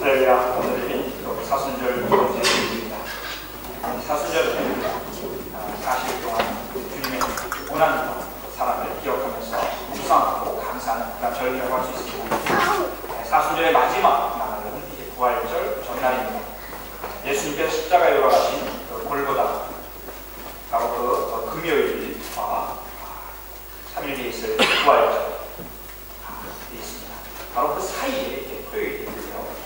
할렐루야. 오늘은 사순절 두 번째 주일입니다. 사순절은 40일 동안 주님의 고난과 사랑을 기억하면서 묵상하고 감사하는 그런 절기라고 할 수 있습니다. 사순절의 마지막 날은 이제 부활절 전날입니다. 예수님께서 십자가에 돌아가신 그 골고다, 바로 그 금요일과 3일 뒤에 있을 부활절 있습니다. 바로 그 사이에 토요일이 있고요.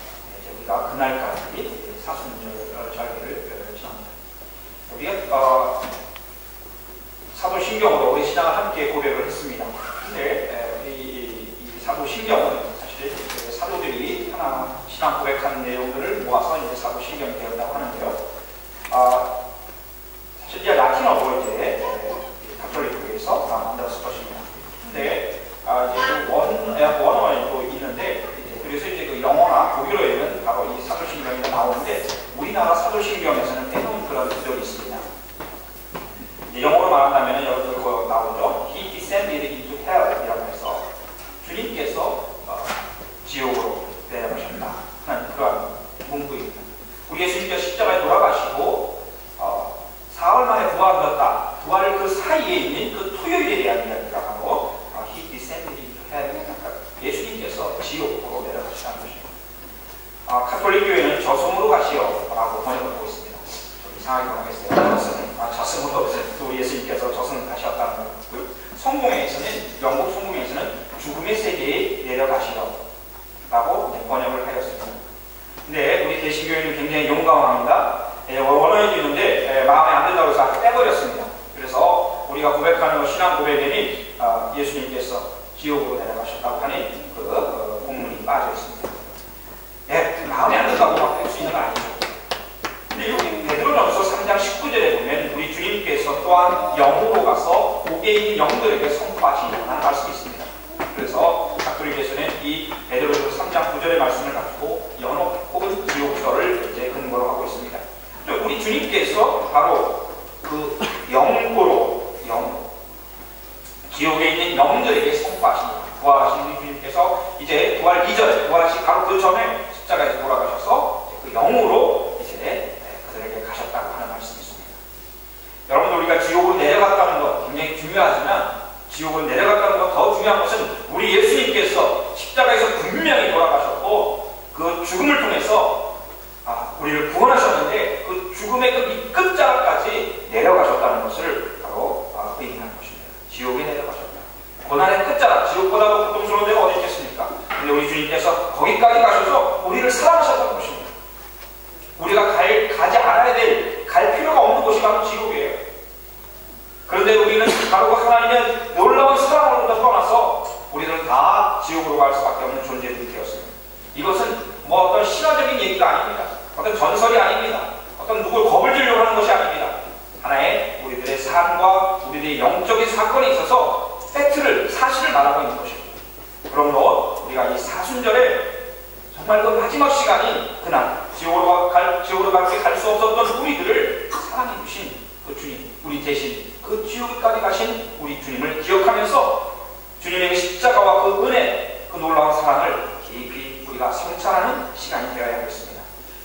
우리가 그날까지 사순절 절기를 지납니다. 우리가 사도신경으로 우리 신앙을 함께 고백을 했습니다. 근데 이 사도신경은 사실 사도들이 하나 신앙 고백하는 내용들을 모아서 이제 사도신경이 되었다고 하는데요. 사실 이제 라틴어로 이제 가톨릭교에서 만들었을 것입니다. 근데 이제 원어도 있는데 그래서 이제 그 영어나 독일어에는 바로 이 사도신경이 나오는데 우리나라 사도신경에서는 빼놓은 그런 구절이 있습니다. 영어로 말한다면 여러분 그거 나오죠. He descended into hell이라고 해서 주님께서 지옥으로 내려가셨다 하는 그런 문구입니다. 우리 예수님께서 십자가에 돌아가시고 사흘 만에 부활하셨다. 부활 그 사이에 있는 그 토요일에 대한 이야기가 바로 He descended into hell. 예수님께서 지옥으로 내려가시다는 것입니다. 카톨릭 교회는 저승으로 가시오라고 번역하고 있습니다. 좀 이상하게 번역했어요. 저승으로 또 예수님께서 저승을 가셨다는 거고요. 성공회에서는 영국 성공회에서는 죽음의 세계에 내려가시오라고 번역을 하였습니다. 근데 우리 개신교회는 굉장히 용감합니다. 원어에도 있는데 마음에 안 든다고 해서 빼버렸습니다. 그래서 우리가 고백하는 신앙 고백에는 예수님께서 지옥으로 내려가셨다고 하는 그 본문이 빠져 있습니다. 마음에 안 든다고 막 뺄 수 있는 거 아니죠. 근데 여기 베드로전서 3장 19절에 보면 우리 주님께서 또한 영으로 가서 옥에 있는 영들에게 선포하시라는 말씀이 있습니다. 그래서 가톨릭에서는 이 베드로전서 3장 9절의 말씀을 가지고 연옥 혹은 지옥설을 이제 근거로 하고 있습니다. 우리 주님께서 바로 그 영으로 지옥에 있는 영들에게 선포하십니다. 부활하신 우리 주님께서 이제 부활 이전에 부활하신 바로 그 전에 십자가에서 돌아가셔서 그 영으로 이제 그들에게 가셨다고 하는 말씀이 있습니다. 여러분들 우리가 지옥으로 내려갔다는 것 굉장히 중요하지만 지옥으로 내려갔다는 것 더 중요한 것은 우리 예수님께서 십자가에서 분명히 돌아가셨고 그 죽음을 통해서 우리를 구원하셨는데 그 죽음의 그 밑끝자락까지 내려가셨다는 것을 바로 의미하는 것입니다. 지옥에 내려가셨다. 고난의 끝자락, 지옥보다도 고통스러운 데가 어디 있겠습니까? 근데 우리 주님께서 거기까지 가셔서 우리를 사랑하셨다는 것입니다. 우리가 가지 않아야 갈 필요가 없는 곳이 바로 지옥이에요. 그런데 우리는 바로 그 하나님의 놀라운 사랑으로부터 떠나서 우리는 다 지옥으로 갈 수밖에 없는 존재들이 되었습니다. 이것은 뭐 어떤 신화적인 얘기가 아닙니다. 어떤 전설이 아닙니다. 어떤 누굴 겁을 주려고 하는 것이 아닙니다. 하나의 우리들의 삶과 우리들의 영적인 사건에 있어서 팩트를, 사실을 말하고 있는 것입니다. 그러므로 우리가 이 사순절에 정말 그 마지막 시간이 그날 지옥으로 갈 수 없었던 우리들을 사랑해 주신 그 주님, 우리 대신 그 지옥까지 가신 우리 주님을 기억하면서 주님의 십자가와 그 은혜, 그 놀라운 사랑을 깊이 우리가 성찰하는 시간이 되어야 하겠습니다.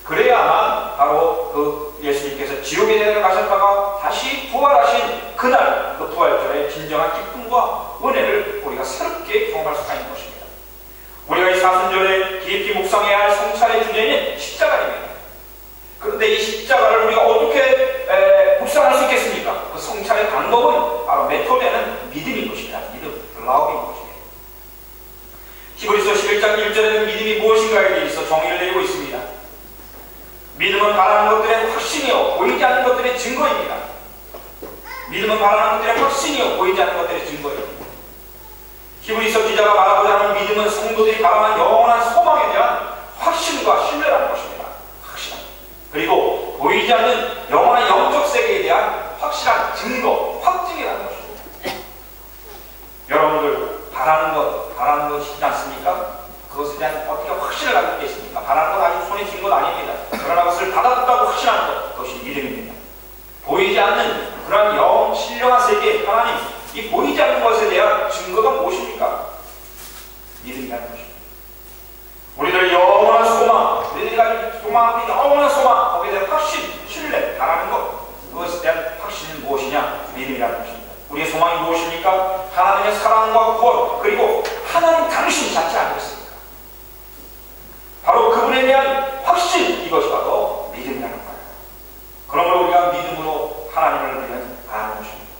그래야만 바로 그 예수님께서 지옥에 내려가셨다가 다시 부활하신 그날 그 부활절의 진정한 기쁨과 은혜를 우리가 새롭게 경험할 수가 있는 것입니다. 우리가 이 사순절에 깊이 묵상해야 할 성찰의 주제는 십자가입니다. 그런데 이 십자가를 우리가 어떻게 묵상할 수 있겠습니까? 그 성찰의 방법은 바로 메토드는 믿음인 것입니다. 믿음, 라우인 것입니다. 히브리서 11장 1절에는 믿음이 무엇인가에 대해서 정의를 내리고 있습니다. 믿음은 바라는 것들의 확신이요 보이지 않는 것들의 증거입니다. 믿음은 바라는 것들의 확신이요 보이지 않는 것들의 증거입니다. 히브리서 기자가 말하고자 하는 믿음은 성도들이 바라는 영원한 소망에 대한 확신과 신뢰라는 것입니다. 확신합니다. 그리고 보이지 않는 영원한 영적 세계에 대한 확실한 증거, 확증이라는 것입니다. 여러분들 바라는 것이지 않습니까? 그것에 대한 어떻게 확신을 가지고 계십니까? 바라는 건 아직 손에 쥔 건 아닙니다. 그러나 그것을 받았다고 확신하는 것, 그것이 믿음입니다. 보이지 않는 그러한 신령한 세계, 하나님, 이 보이지 않는 것에 대한 증거가 무엇입니까? 믿음이라는 것입니다. 우리들 영원한 소망, 우리들 소망 앞에 영원한 소망, 거기에 대한 확신, 신뢰, 바라는 것, 그것에 대한 확신은 무엇이냐? 믿음이라는 것입니다. 우리의 소망이 무엇입니까? 하나님의 사랑과 구원, 그리고 하나님 당신 자체 아니겠습니까? 바로 그분에 대한 확신, 이것이 바로 믿음이라는 거예요. 그러므로 우리가 믿음으로 하나님을 우리는 아는 것입니다.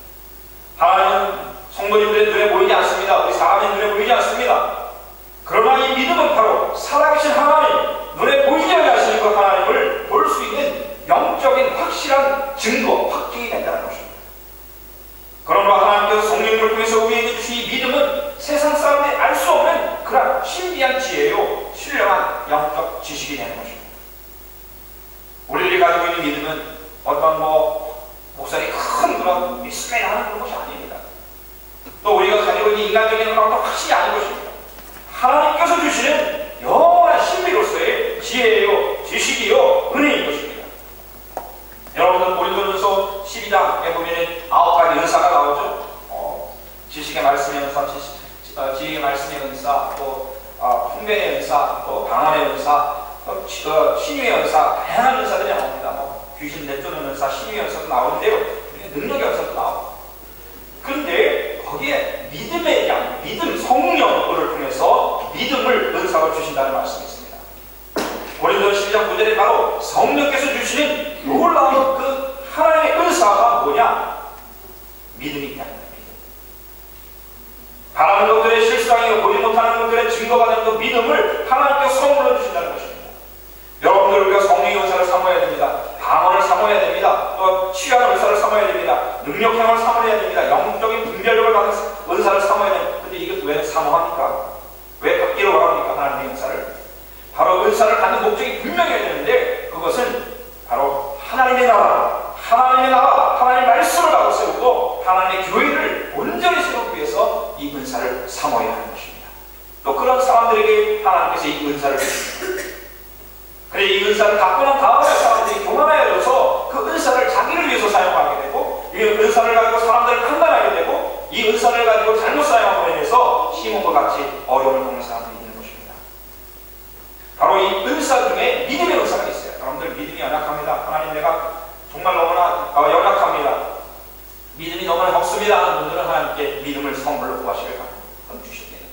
하나님은 성도님들의 눈에 보이지 않습니다. 우리 사람의 눈에 보이지 않습니다. 그러나 이 믿음은 바로 살아계신 하나님, 눈에 보이지 않으시는 그 하나님을 볼 수 있는 영적인 확실한 증거, 확증이 된다는 것입니다. 그러므로 하나님께서 성령님을 통해서 우리에게 주신 이 믿음은 세상 사람들이 알 수 없는 그런 신비한 지혜요, 신령한 영적 지식이 되는 것입니다. 우리들이 가지고 있는 믿음은 어떤 목소리 큰 그런 믿음에 하는 그런 것이 아닙니다. 또 우리가 가지고 있는 인간적인 그런 확신이 아닌 것입니다. 하나님께서 주시는 영원한 신비로서의 지혜요, 지식이요, 은혜인 것입니다. 여러분들 고린도전서 12장에 보면 9가지 은사가 나오죠. 지식의 말씀의 은사, 지혜의 말씀의 은사, 또 분별의 은사, 또 방언의 은사, 또 신유의 은사, 다양한 은사들이 나옵니다. 귀신 내쫓는 은사, 신유의 은사도 나오는데요. 능력의 은사도 나오고. 그런데 거기에 믿음에 대한 믿음, 성령을 통해서 믿음을 은사로 주신다는 말씀이 있습니다. 고린도전서 12장 9절에 바로 성령께서 주시는 놀라운 그 하나님의 은사가 뭐냐? 믿음이 있다는 거예요. 믿음. 바라는 것들의 실상이요, 보지 못하는 것들의 증거가 되는 그 믿음을 하나님께서 선물로 주신다는 것입니다. 여러분들 우리가 성령의 은사를 사모해야 됩니다. 방언을 사모해야 됩니다. 또 치유하는 은사를 사모해야 됩니다. 능력형을 사모해야 됩니다. 영적인 분별력을 받는 은사를 사모해야 됩니다. 근데 이게 왜 사모합니까? 왜 받기로 원합니까? 하나님의 은사를. 바로 은사를 갖는 목적이 분명해야 되는데 그것은 바로 하나님의 나라, 하나님의 말씀을 가고 세우고 하나님의 교회를 온전히 세우기 위해서 이 은사를 사모해야 하는 것입니다. 또 그런 사람들에게 하나님께서 이 은사를 주십니다. 그래 이 은사를 갖고 난 다음에 사람들이 교만하여져서 그 은사를 자기를 위해서 사용하게 되고 이 은사를 가지고 사람들을 판단하게 되고 이 은사를 가지고 잘못 사용함으로 인해서 시몬과 같이 어려움을 겪는 사람들이 있는 것입니다. 바로 이 은사 중에 믿음의 은사가 있어요. 여러분들 믿음이 연약합니다. 하나님 내가 정말 너무나 연약합니다. 믿음이 너무나 적습니다 하는 분들은 하나님께 믿음을 선물로 구하시길 주십니다.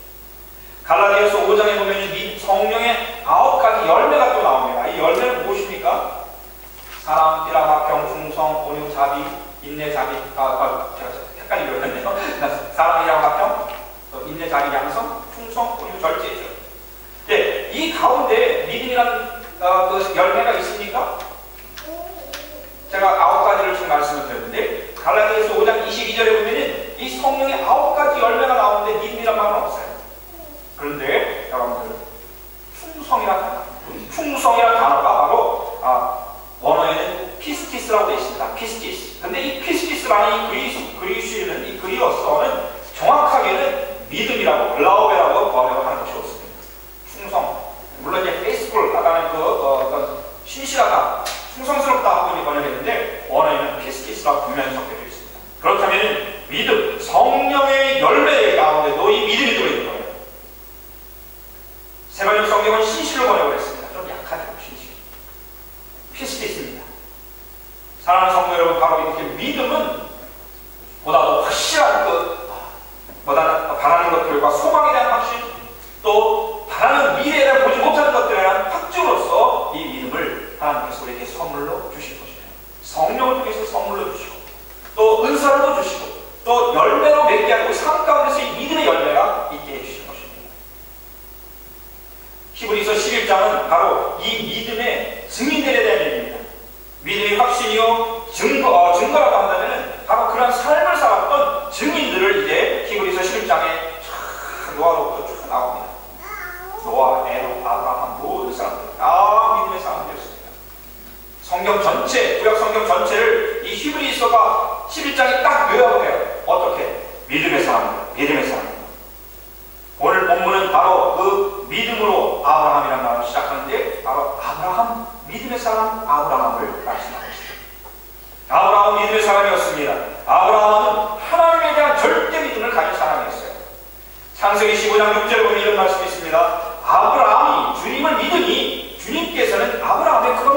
갈라디아서 5장에 보면 성령의 9가지 열매가 또 나옵니다. 이 열매는 무엇입니까? 사랑, 희락, 화평, 충성, 온유, 자비, 인내, 자비. 제가 헷갈리게 그랬네요. 사랑, 희락, 화평, 인내, 자비, 양성, 충성, 온유, 절제죠. 네, 이 가운데 믿음이라는 그 열매가 있습니까? 제가 9가지를 지금 말씀을 드렸는데 갈라디아서 5장 22절에 보면은 이 성령의 9가지 열매가 나오는데 믿음이란 말은 없어요. 그런데 여러분들 충성이라는 단어가 바로 원어에는 피스티스라고 되어 있습니다. 피스티스. 근데 이 피스티스라는 이 그리스어는 이 그리어서는 정확하게는 믿음이라고 글라우베라고 번역하는 것이 옳습니다. 충성. 물론 이제 페이스풀 하다는 신실하다, 충성스럽다 하고 번역했는데 원어에는 피스티스라고 분명히 적혀져 있습니다. 그렇다면 믿음, 성령의 열매 가운데도 이 믿음이 들어있는 거예요. 세번역 성경은 신실로 번역을 했습니다. 좀 약하죠, 신실. 피스티스입니다. 사랑하는 성도 여러분, 바로 이렇게 믿음은 보다도 확실한 바라는 것들과 소망에 대한 확신, 또 바라는 미래에 대한 보지 못하는 것들에 대한 확증으로서 이 믿음을 하나님께서 우리에게 선물로 주실 것입니다. 성령을 통해서 선물로 주시고, 또 은사로 주시고, 또 열매로 맺게 하고 삶 가운데서 이 믿음의 열매가 있게 해주실 것입니다. 히브리서 11장은 바로 이 믿음의 증인들에 대한 얘기입니다. 믿음의 확신이요, 증거라고 한다면 바로 그런 삶을 살았던 증인들을 이제 히브리서 11장에 노아로부터 쭉 나옵니다. 노아, 에녹, 아브라함 모든 사람들 다 믿음의 사람들이었습니다. 성경 전체, 구약 성경 전체를 이 히브리서가 11장에 딱 요약을 해요. 어떻게? 믿음의 사람들, 믿음의 사람들. 오늘 본문은 바로 그 믿음으로 아브라함이라는 말을 시작하는데 바로 아브라함, 믿음의 사람 아브라함을 말씀하고 있습니다. 아브라함은 믿음의 사람이었습니다. 아브라함은 하나님에 대한 절대 믿음을 가진 사람이었어요. 창세기 15장 6절 보면 이런 말씀이 있습니다. 아브라함이 주님을 믿으니 주님께서는 아브라함의 그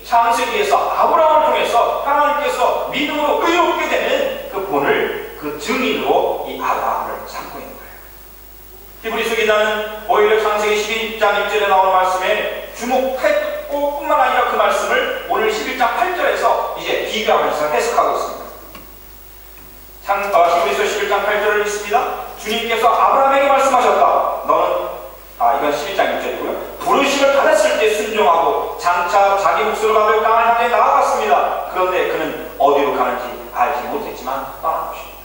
창세기에서 아브라함을 통해서 하나님께서 믿음으로 의롭게 되는 그 본을 그 증인으로 이 아브라함을 삼고 있는 거예요. 히브리서 기자는 오히려 창세기 12장 1절에 나오는 말씀에 주목했고 뿐만 아니라 그 말씀을 오늘 11장 8절에서 이제 비교하면서 해석하고 있습니다. 히브리서 11장 8절을 읽습니다. 주님께서 아브라함에게 말씀하셨다. 너는 이건 11장 1절이고요. 부르심을 받았을 때 순종하고 장차 자기 몫으로 받을 땅을 향해 나아갔습니다. 그런데 그는 어디로 가는지 알지 못했지만 떠난 것입니다.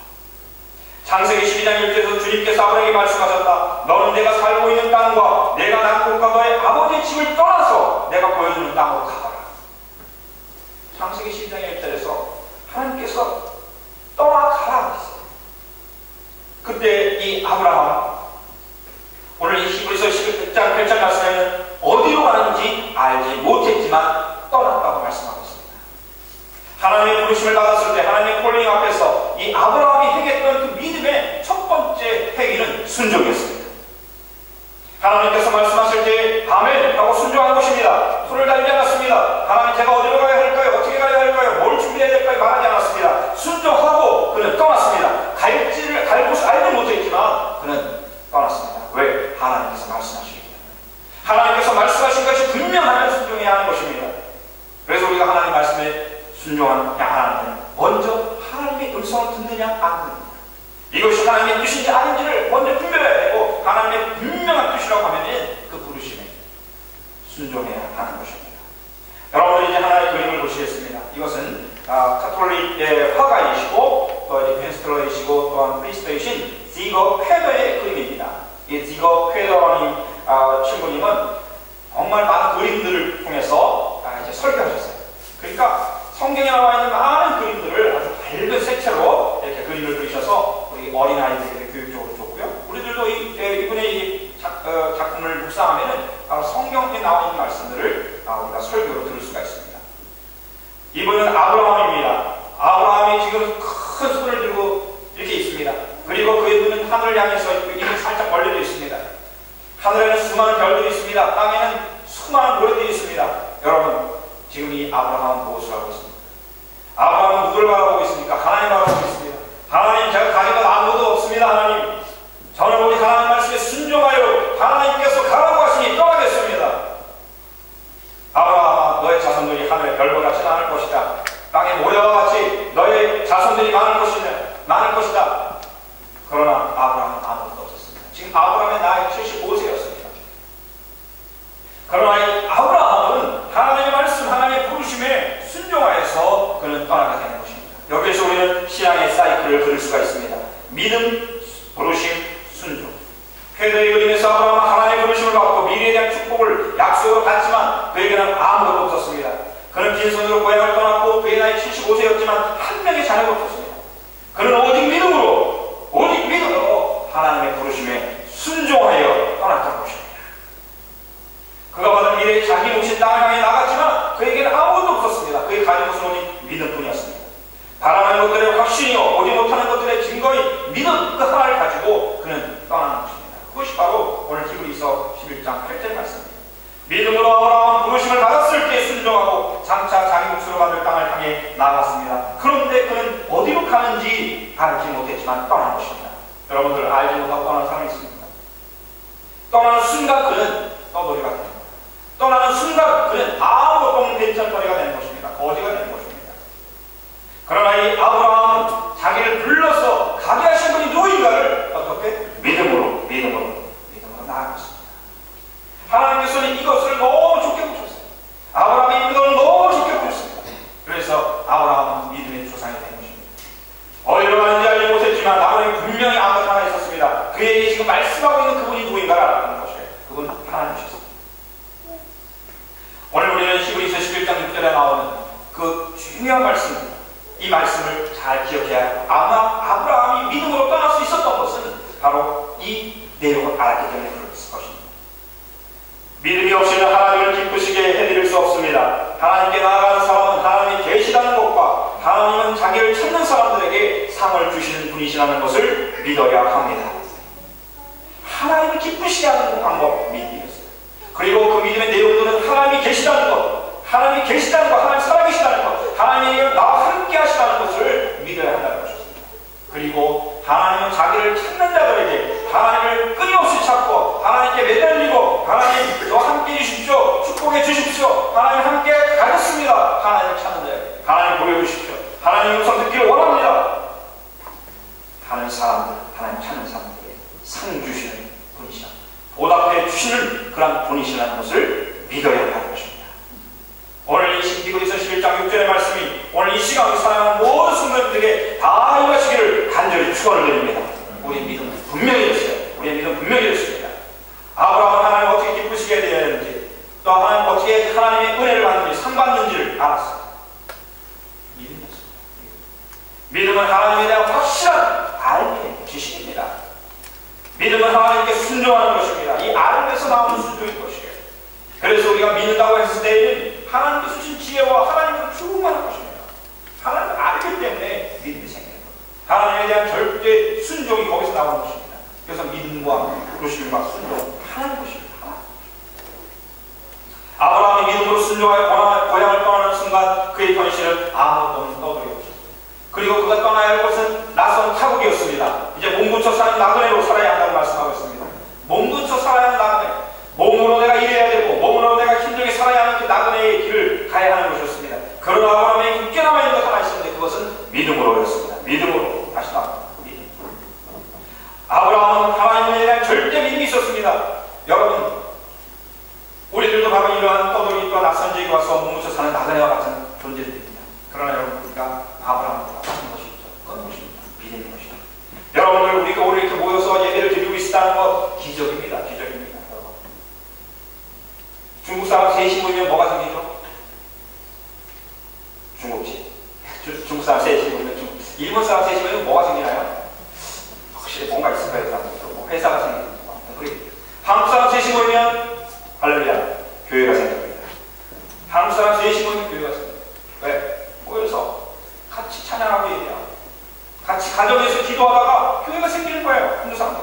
창세기 12장 1절에서 주님께서 아브라함에게 말씀하셨다. 너는 내가 살고 있는 땅과 내가 낳은 곳과 너의 아버지의 집을 떠나서 내가 보여주는 땅으로 가거라. 창세기 12장 1절에서 하나님께서 떠나가라 했어요. 그때 이 아브라함, 오늘 이 히브리서 11장 8절 말씀에는 어디로 가는지 알지 못했지만 떠났다고 말씀하고 있습니다. 하나님의 부르심을 받았을 때 하나님의 콜링 앞에서 이 아브라함이 행했던 그 믿음의 첫 번째 행위는 순종이었습니다. 하나님께서 말씀하실 때 아멘 하고 순종한 것입니다. 손을 달지 않았습니다. 하나님 제가 어디로 가야 할까요? 어떻게 가야 할까요? 뭘 준비해야 될까요? 말하지 않았습니다. 순종하고 그는 떠났습니다. 갈 곳을 알지 못했지만 그는 떠났습니다. 왜? 하나님께서 말씀하시기 때문에. 하나님께서 말씀하신 것이 분명하면 순종해야 하는 것입니다. 그래서 우리가 하나님 말씀에 순종하느냐 하나는 먼저 하나님의 음성을 듣느냐 안 듣느냐, 이것이 하나님의 뜻인지 아닌지를 먼저 분별해야 되고 하나님의 분명한 뜻이라고 하면 그 부르심에 순종해야 하는 것입니다. 여러분들 이제 하나의 그림을 보시겠습니다. 이것은 카톨릭의 화가이시고 또 이제 펜스트러이시고 또한 프리스트이신 지거 쾌더의 그림입니다. 이 지거 쾌더라는 친구님은 정말 많은 그림들을 통해서 이제 설계하셨어요. 그러니까 성경에 나와 있는 많은 그림들을 아주 밝은 색채로 이렇게 그림을 그리셔서 우리 어린아이들에게 교육적으로 줬고요. 우리들도 이분의 이 작품을 묵상하면은 성경에 나와 있는 말씀들을 우리가 설교로 들을 수가 있습니다. 이분은 아브라함입니다. 아브라함이 지금 큰 손을 들고 이렇게 있습니다. 그리고 그분은 하늘을 향해서 있고 입은 살짝 벌려져 있습니다. 하늘에는 수많은 별들이 있습니다. 땅에는 수많은 모래들이 있습니다. 여러분, 지금 이 아브라함은 무엇을 하고 있습니까? 아브라함은 누구를 바라보고 있습니까? 하나님 바라보고 있습니다. 하나님, 제가 가진 것 아무것도 없습니다. 하나님, 저는 우리 하나님 말씀에 순종하여 하나님께서 가라고 하시니 떠나겠습니다. 아브라함아, 너의 자손들이 하늘의 별과 같이 많을 것이다. 땅의 모래와 같이 너의 자손들이 많을 것이다. 그러나 아브라함은 아무것도 없었습니다. 지금 아브라함의 나이 75세였습니다. 그러나 이 아브라함은 하나님의 말씀, 하나님의 부르심에 순종하여서 그는 떠나게 되는 것입니다. 여기에서 우리는 신앙의 사이클을 그릴 수가 있습니다. 믿음, 부르심, 순종. 쾌더의 그림에서 아브라함은 하나님의 부르심을 받고 미래에 대한 축복을 약속으로 받지만 그에게는 아무것도 없었습니다. 그는 빈손으로 고향을 떠났고 그의 나이 75세였지만 한 명의 자녀가 없었습니다. 그는 오직 믿음으로 하나님의 부르심에 순종하여 떠났던 것입니다. 그가 받은 미래의 자기 몫인 땅을 향해 나갔지만 그에게는 아무것도 없었습니다. 그의 가진 것은 오직 믿음뿐이었습니다. 바라는 것들의 확신이요 오지 못하는 것들의 증거인 믿음 그 하나를 가지고 그는 떠나는 것입니다. 그것이 바로 오늘 히브리서 11장 8절 말씀입니다. 믿음으로 아브라함은 부르심을 받았을 때 순종하고 장차 자기 몫으로 받을 땅을 향해 나갔습니다. 그런데 그는 어디로 가는지 알지 못했지만 떠난 것입니다. 여러분들 알지 못하고 떠나는 사람이 있습니까? 떠나는 순간 그는 떠돌이가 되는 겁니다. 떠나는 순간 그는 아무것도 없는 괜찮거리가 되는 것입니다. 거지가 되는 것입니다. 그러나 이 아브라함은 자기를 불러서 가게 하신 분이 누구인가를 어떻게? 믿음으로 나아갔습니다. 하나님께서는 이것을 너무 좋게 보셨어요. 아브라함의 믿음을 너무 좋게 보셨습니다. 그래서 아브라함은 믿음의 조상이 된 것입니다. 어디로 가는지 알지 못했지만 아브라함이 분명히 아무것도 하나 있었습니다. 그에게 지금 말씀하고 있는 그분이 누구인가를 알았다는 것이에요. 그분 하나님이셨습니다. 오늘 우리는 히브리서 11장 6절에 나오는 그 중요한 말씀입니다. 이 말씀을 잘 기억해야 해요. 아마 아브라함이 믿음으로 떠날 수 있었던 것은 바로 이 내용을 알았기 때문에 그럴 것입니다. 믿음이 없이는 하나님을 기쁘시게 해드릴 수 없습니다. 하나님께 나아가는 사람은 하나님이 계시다는 것과 하나님은 자기를 찾는 사람들에게 상을 주시는 분이시라는 것을 믿어야 합니다. 하나님을 기쁘시게 하는 방법, 믿음이었어요. 그리고 그 믿음의 내용들은 하나님이 계시다는 것, 하나님이 계시다는 것, 하나님 살아계시다는 것, 하나님이 나와 함께 하시다는 것을 믿어야 한다는 것이었습니다. 그리고 하나님은 자기를 찾는 자들에게 하나님을 끊임없이 찾고 하나님께 매달리고 하나님 저와 함께 해주십시오, 축복해 주십시오, 하나님 함께 가겠습니다. 하나님을 찾는 자에게 하나님 보여주십시오, 하나님 음성 듣기를 원합니다 하는 사람들, 하나님 찾는 사람들에게 상 주시는 분이시라, 보답해 주시는 그런 분이시라는 것을 믿어야 하는 것입니다. 오늘 이 히브리서 11장 6절의 말씀이 오늘 이 시간을 사랑하는 모든 성도님들에게 다 이루어지기를 간절히 축원을 드립니다. 우리의 믿음은 분명히 됐어요. 우리의 믿음은 분명히 됐습니다. 아브라함은 하나님 어떻게 기쁘시게 되어야 되는지, 또 하나님 어떻게 하나님의 은혜를 받는지, 상 받는지를 알았어요. 믿음이었습니다. 믿음은 하나님에 대한 확실한 알게 지식입니다. 믿음은 하나님께 순종하는 것입니다. 이 알에서 나오는 순종인 것이에요. 그래서 우리가 믿는다고 했을 때에는 하나님께서 주신 지혜와 하나님을 충만한 것입니다. 하나님을 알기 때문에 믿음이 생기는 거예요. 하나님에 대한 절대 순종이 거기서 나오는 것입니다. 그래서 믿음과 부르심과 순종하는 것입니다. 아브라함이 믿음으로 순종하여 고향을 떠나는 순간 그의 현실은 아무것도 없는 떠돌이 없었습니다. 그리고 그가 떠나야 할 곳은 낯선 타국이었습니다. 이제 몸 근처 사는 나그네로 살아야 한다고 말씀하고 있습니다. 몸 근처 살아야 하는 나그네, 몸으로 내가 일해야 되고 몸으로 내가 힘들게 살아야 하는 그 나그네의 길을 가야 하는 것이었습니다. 그러나 아브라함에게 굳게 남아있는 것 하나 있었는데 그것은 믿음으로였습니다. 믿음으로 다시 나옵니다. 믿음. 아브라함은 하나님에 대한 절대 믿음이 있었습니다. 여러분, 우리들도 바로 이러한 떠돌이와 낯선 지역에 와서 뭉쳐 사는 나그네와 같은 존재들입니다. 그러나 여러분, 우리가 아브라함과 같은 것이 있죠. 그건 무엇입니까? 믿음인 것이죠. 여러분들, 우리가 오늘 이렇게 모여서 예배를 드리고 있다는 것 기적입니다. 기적입니다. 중국 사람 셋이 모이면 뭐가 생기죠? 중국집. 중국 사람 셋이 모이면 중국. 일본 사람 셋이 모이면 뭐가 생기나요? 확실히 뭔가 있을 거예요. 뭐 회사가 생기는 거. 한국 사람 셋이 모이면 할렐루야, 교회가 생깁니다. 한국 사람 셋이 모이면 교회가 생깁니다. 왜? 모여서 같이 찬양하고 얘기하고 같이 가정에서 기도하다가 교회가 생기는 거예요. 한국 사람들.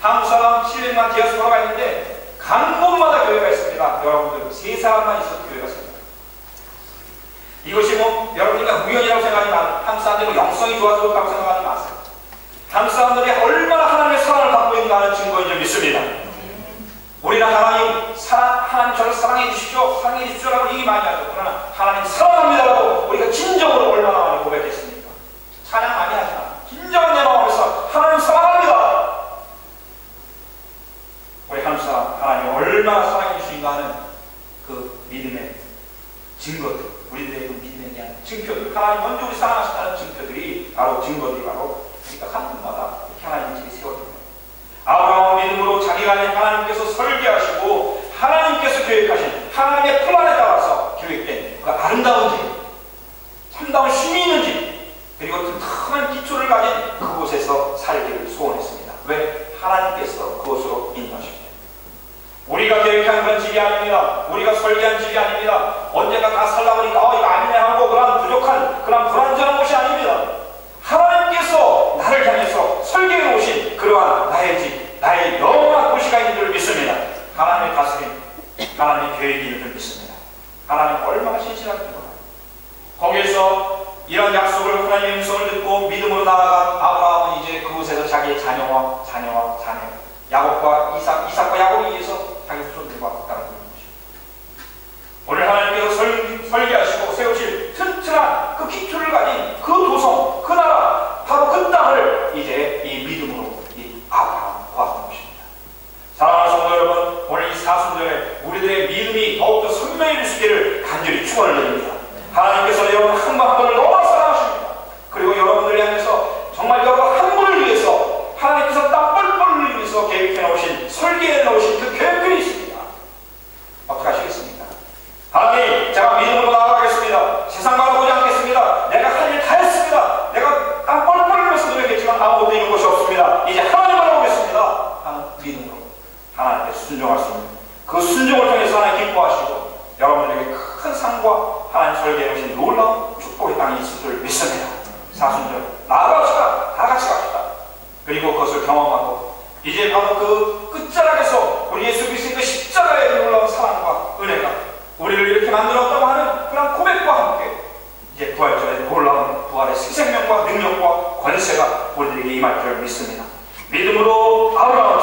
한국 사람 700만 디아스포라가 있는데 간 곳마다 교회가 있습니다. 여러분들, 세 사람만 있어도 교회가 있습니다. 이것이 뭐 여러분들과 우연이라고 생각하지 마세요. 한국 사람들이 영성이 좋아졌다고 생각하지 마세요. 한국 사람들이 얼마나 하나님의 사랑을 받고 있는가 하는 증거인 줄 믿습니다. 우리는 하나님 저를 사랑해 주십시오, 사랑해 주십시오라고 얘기 많이 하죠. 그러나 하나님 사랑합니다라고 우리가 진정으로 얼마나 많이 고백했습니까? 찬양 많이 하지만 진정한 내 마음에서 하나님 사랑합니다. 우리 한국 사람 하나님이 얼마나 사랑해 주신가 하는 그 믿음의 증거들, 우리들의 그 믿음에 대한 증표들, 하나님 먼저 우리 사랑하신다는 증표들이 바로 증거들이 바로 우리가 한 분마다 하나님 집이 세워집니다. 아브라함은 믿음으로 자기가 하나님께서 설계하시고 하나님께서 계획하신 하나님의 플랜에 따라서 계획된 그 아름다운 집, 참다운 쉼이 있는 집, 그리고 튼튼한 기초를 가진 그곳에서 살기를 소원했습니다. 왜? 하나님께서 그곳으로 인도하십니다. 우리가 계획한 그런 집이 아닙니다. 우리가 설계한 집이 아닙니다. 언젠가 다 살다 보니까 이거 아니네 하고 그런 부족한, 그런 불완전한 곳이 아닙니다. 하나님께서 나를 향해서 설계해 오신 그러한 나의 집, 나의 영원한 도시가 있는 줄 믿습니다. 하나님의 다스림, 하나님의 계획이 있는 줄 믿습니다. 하나님 얼마나 신실하십니까? 거기에서 이런 약속을, 하나님의 음성을 듣고 믿음으로 나아간 아브라함은 이제 그곳에서 자기의 자녀, 야곱과 이삭과 야곱에 의해서 자기 후손들과 따라가는 것입니다. 오늘 하나님께서 설계하시고 세우실 튼튼한 그 기초를 가진 그 도성, 그 나라, 바로 그 땅을 이제 이 믿음으로 이 아브라함 보았던 것입니다. 사랑하는 성도 여러분, 오늘 이 사순절에 우리들의 믿음이 더욱더 선명해지시기를 간절히 축원을 드립니다. 하나님께서 여러분 한 번 한 번을 너무나 사랑하십니다. 그리고 여러분들을 향해서 정말 여러분 한 분을 위해서 하나님께서 땀 뻘뻘 흘리면서 계획해 놓으신, 설계해 놓으신 그 계획들이 있습니다. 어떻게 하시겠습니까? 하나님, 제가 믿음으로 나아가겠습니다. 세상 바라보지 않겠습니다. 내가 할 일 다 했습니다. 내가 땀 뻘뻘 흘리면서 노력했지만 아무것도 이룬 것이 없습니다. 이제 하나님 바라보겠습니다 하는 믿음으로 하나님께 순종할 수 있는 그 순종을 통해서 하나님 기뻐하시고 여러분에게 큰 상과 하나님 설계해 놓으신 놀라운 축복의 땅이 있을 줄 믿습니다. 사순절 나아갑시다. 다 같이 갑시다. 그리고 그것을 경험하고 이제 바로 그 끝자락에서 우리 예수 그리스도의 그 십자가의 놀라운 사랑과 은혜가 우리를 이렇게 만들었다고 권세가 우리들에게 임할 줄 믿습니다. 믿음으로 아브라함을